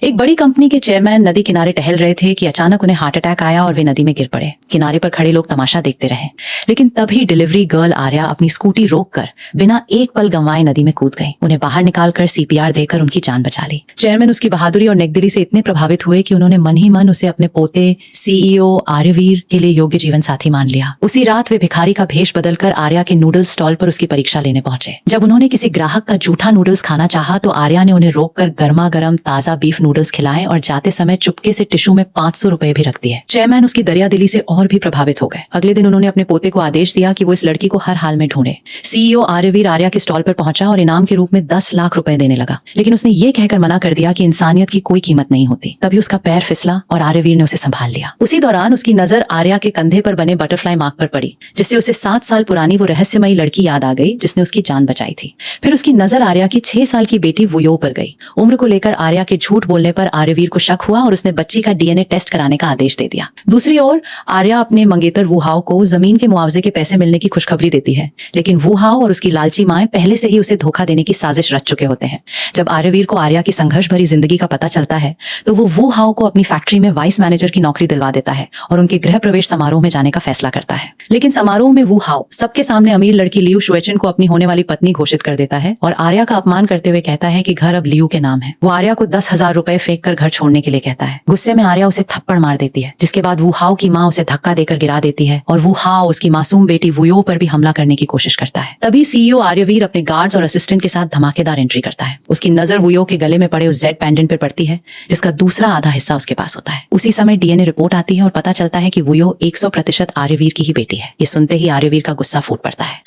एक बड़ी कंपनी के चेयरमैन नदी किनारे टहल रहे थे कि अचानक उन्हें हार्ट अटैक आया और वे नदी में गिर पड़े। किनारे पर खड़े लोग तमाशा देखते रहे, लेकिन तभी डिलीवरी गर्ल आर्या अपनी स्कूटी रोककर बिना एक पल गंवाए नदी में कूद गई। उन्हें बाहर निकालकर सीपीआर देकर उनकी जान बचा ली। चेयरमैन उसकी बहादुरी और नेकदिली से इतने प्रभावित हुए कि उन्होंने मन ही मन उसे अपने पोते सीईओ आर्यवीर के लिए योग्य जीवन साथी मान लिया। उसी रात वे भिखारी का भेष बदलकर आर्या के नूडल्स स्टॉल पर उसकी परीक्षा लेने पहुंचे। जब उन्होंने किसी ग्राहक का जूठा नूडल्स खाना चाहा तो आर्या ने उन्हें रोककर गर्मा गर्म ताजा बीफ नूडल्स खिलाए और जाते समय चुपके से टिश्यू में 500 रुपए भी रख दिए। चेयरमैन उसकी दरिया दिली से और भी प्रभावित हो गए। अगले दिन उन्होंने अपने पोते को आदेश दिया कि वो इस लड़की को हर हाल में ढूंढे। सीईओ आर्यवीर आर्या के स्टॉल पर पहुंचा और इनाम के रूप में 10 लाख रुपए देने लगा, लेकिन उसने ये कहकर मना कर दिया कि इंसानियत की कोई कीमत नहीं होती। तभी उसका पैर फिसला और आर्यवीर ने उसे संभाल लिया। उसी दौरान उसकी नजर आर्या के कंधे पर बने बटरफ्लाई मार्क पर पड़ी, जिससे उसे 7 साल पुरानी वो रहस्यमयी लड़की याद आ गई जिसने उसकी जान बचाई थी। फिर उसकी नजर आर्या की 6 साल की बेटी वुयो पर गई। उम्र को लेकर आर्या के झूठ बोलने पर आर्यवीर को शक हुआ और उसने बच्ची का डीएनए टेस्ट कराने का आदेश दे दिया। दूसरी ओर आर्या अपने मंगेतर वुहाओ को जमीन के मुआवजे के पैसे मिलने की खुशखबरी देती है, लेकिन वुहाओ और उसकी लालची माएं पहले से ही उसे धोखा देने की साजिश रच चुके होते हैं। जब आर्यवीर को आर्या की संघर्ष भरी जिंदगी का पता चलता है तो वो वुहाओ को अपनी फैक्ट्री में वाइस मैनेजर की नौकरी दिलवा देता है और उनके गृह प्रवेश समारोह में जाने का फैसला करता है। लेकिन समारोह में वुहाओ सबके सामने अमीर लड़की लियू शुएचन को अपनी होने वाली पत्नी घोषित कर देता है और आर्या का अपमान करते हुए कहता है कि घर अब लियू के नाम है। वो आर्या को 10,000 रुपए फेंक कर घर छोड़ने के लिए कहता है। गुस्से में आर्या उसे थप्पड़ मार देती है, जिसके बाद वुहाओ की माँ उसे धक्का देकर गिरा देती है और वुहाओ उसकी मासूम बेटी वुयो पर भी हमला करने की कोशिश करता है। तभी सीईओ आर्यवीर अपने गार्ड्स और असिस्टेंट के साथ धमाकेदार एंट्री करता है। उसकी नजर वुयो के गले में पड़े उस जेड पेंडेंट पर पड़ती है जिसका दूसरा आधा हिस्सा उसके पास होता है। उसी समय डीएनए रिपोर्ट आती है और पता चलता है कि वुयो 100% आर्यवीर की ही बेटी है। ये सुनते ही आर्यवीर का गुस्सा फूट पड़ता है।